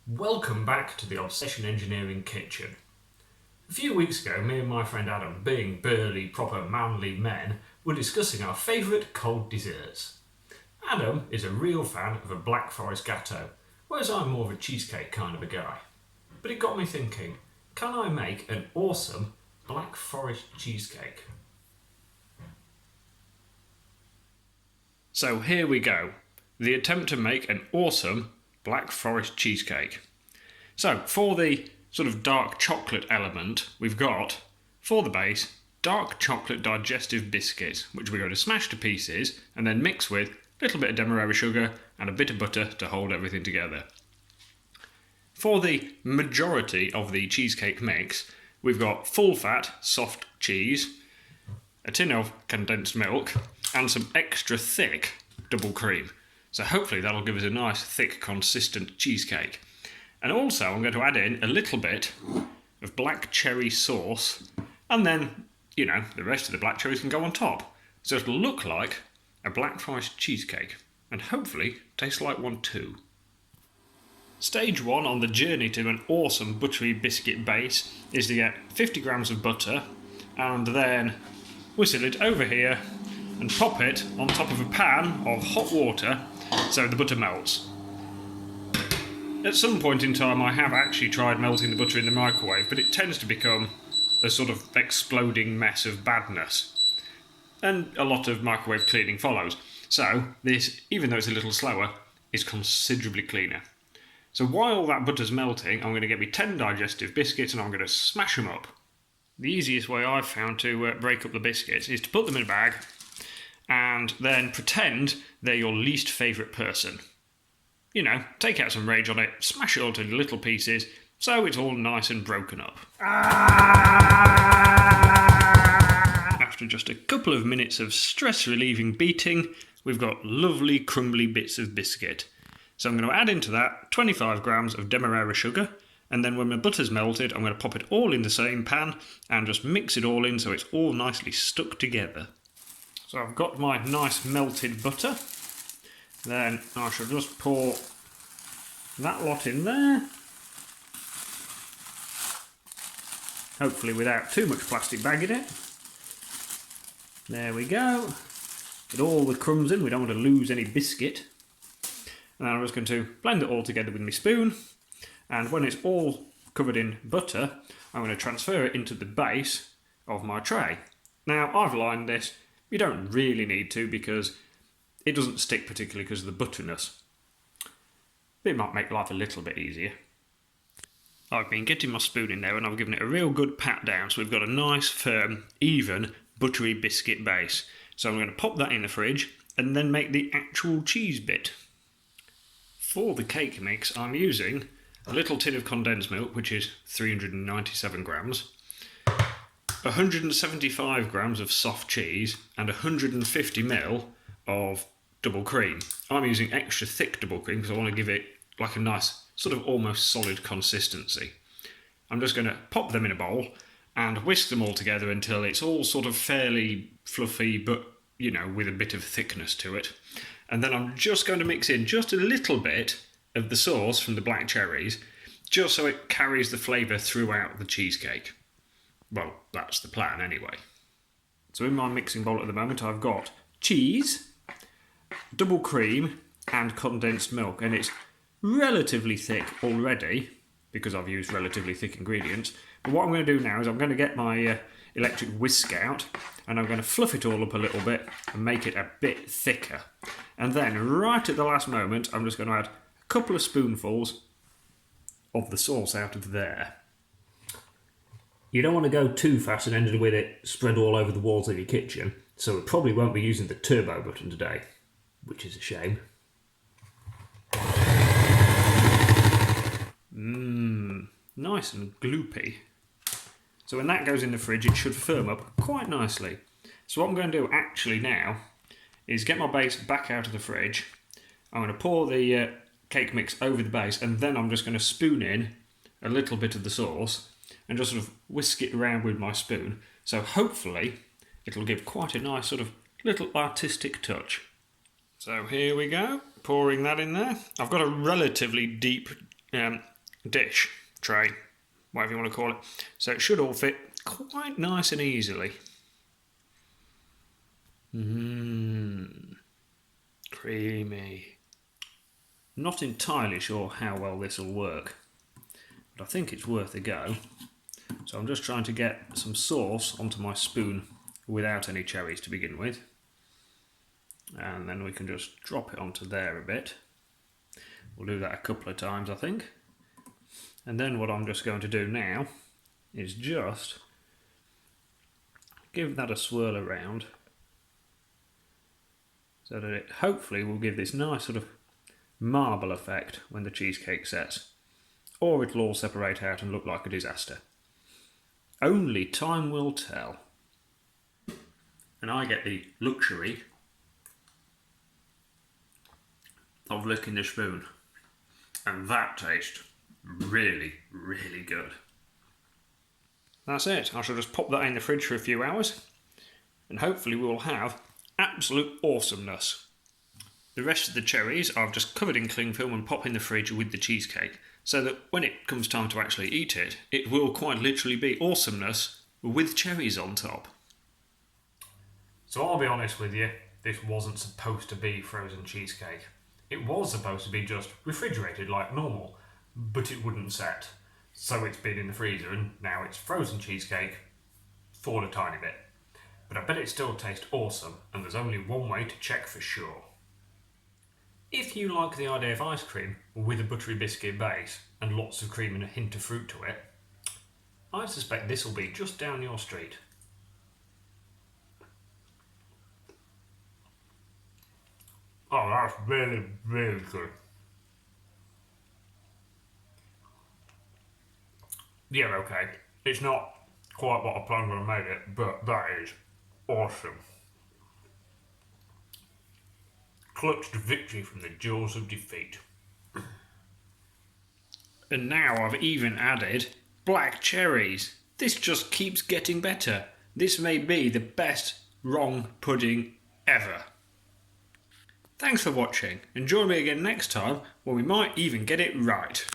Welcome back to the Obsession Engineering Kitchen. A few weeks ago, me and my friend Adam, being burly, proper manly men, were discussing our favourite cold desserts. Adam is a real fan of a Black Forest Gâteau, whereas I'm more of a cheesecake kind of a guy. But it got me thinking, can I make an awesome Black Forest cheesecake? So here we go, the attempt to make an awesome Black Forest cheesecake. So for the sort of dark chocolate element, we've got, for the base, dark chocolate digestive biscuits, which we're going to smash to pieces and then mix with a little bit of demerara sugar and a bit of butter to hold everything together. For the majority of the cheesecake mix, we've got full fat, soft cheese, a tin of condensed milk, and some extra thick double cream. So hopefully that'll give us a nice, thick, consistent cheesecake. And also I'm going to add in a little bit of black cherry sauce, and then, the rest of the black cherries can go on top. So it'll look like a Black Forest cheesecake, and hopefully taste like one too. Stage one on the journey to an awesome buttery biscuit base is to get 50 grams of butter, and then whistle it over here and pop it on top of a pan of hot water so the butter melts. At some point in time I have actually tried melting the butter in the microwave, but it tends to become a sort of exploding mess of badness, and a lot of microwave cleaning follows. So this, even though it's a little slower, is considerably cleaner. So while that butter's melting, I'm going to get me 10 digestive biscuits and I'm going to smash them up. The easiest way I've found to break up the biscuits is to put them in a bag and then pretend they're your least favourite person. Take out some rage on it, smash it all into little pieces, so it's all nice and broken up. After just a couple of minutes of stress-relieving beating, we've got lovely crumbly bits of biscuit. So I'm going to add into that 25 grams of demerara sugar, and then when my butter's melted, I'm going to pop it all in the same pan and just mix it all in so it's all nicely stuck together. So I've got my nice melted butter. Then I shall just pour that lot in there. Hopefully without too much plastic bag in it. There we go. Get all the crumbs in, we don't want to lose any biscuit. And then I'm just going to blend it all together with my spoon. And when it's all covered in butter, I'm going to transfer it into the base of my tray. Now I've lined this. You don't really need to because it doesn't stick particularly because of the butteriness. But it might make life a little bit easier. I've been getting my spoon in there and I've given it a real good pat down, so we've got a nice, firm, even, buttery biscuit base. So I'm going to pop that in the fridge and then make the actual cheese bit. For the cake mix, I'm using a little tin of condensed milk, which is 397 grams, 175 grams of soft cheese, and 150 ml of double cream. I'm using extra thick double cream because I want to give it like a nice, sort of almost solid consistency. I'm just going to pop them in a bowl and whisk them all together until it's all sort of fairly fluffy, but, with a bit of thickness to it. And then I'm just going to mix in just a little bit of the sauce from the black cherries, just so it carries the flavour throughout the cheesecake. Well, that's the plan anyway. So in my mixing bowl at the moment I've got cheese, double cream and condensed milk, and it's relatively thick already because I've used relatively thick ingredients. But what I'm going to do now is I'm going to get my electric whisk out and I'm going to fluff it all up a little bit and make it a bit thicker. And then right at the last moment I'm just going to add a couple of spoonfuls of the sauce out of there. You don't want to go too fast and end up with it spread all over the walls of your kitchen, so we probably won't be using the turbo button today, which is a shame. Nice and gloopy. So when that goes in the fridge, it should firm up quite nicely. So what I'm going to do actually now is get my base back out of the fridge. I'm going to pour the cake mix over the base, and then I'm just going to spoon in a little bit of the sauce and just sort of whisk it around with my spoon. So hopefully it'll give quite a nice sort of little artistic touch. So here we go, pouring that in there. I've got a relatively deep dish, tray, whatever you want to call it. So it should all fit quite nice and easily. Creamy. Not entirely sure how well this will work, but I think it's worth a go. So I'm just trying to get some sauce onto my spoon without any cherries to begin with. And then we can just drop it onto there a bit. We'll do that a couple of times, I think. And then what I'm just going to do now is just give that a swirl around so that it hopefully will give this nice sort of marble effect when the cheesecake sets. Or it'll all separate out and look like a disaster. Only time will tell. And I get the luxury of licking the spoon. And that tastes really, really good. That's it. I shall just pop that in the fridge for a few hours and hopefully we will have absolute awesomeness. The rest of the cherries I've just covered in cling film and pop in the fridge with the cheesecake so that when it comes time to actually eat it, it will quite literally be awesomeness with cherries on top. So I'll be honest with you, this wasn't supposed to be frozen cheesecake. It was supposed to be just refrigerated like normal, but it wouldn't set. So it's been in the freezer and now it's frozen cheesecake, thawed a tiny bit. But I bet it still tastes awesome and there's only one way to check for sure. If you like the idea of ice cream with a buttery biscuit base and lots of cream and a hint of fruit to it, I suspect this will be just down your street. Oh, that's really, really good. Yeah, okay. It's not quite what I planned when I made it, but that is awesome. Clutched victory from the jaws of defeat. And now I've even added black cherries. This just keeps getting better. This may be the best wrong pudding ever. Thanks for watching and join me again next time when we might even get it right.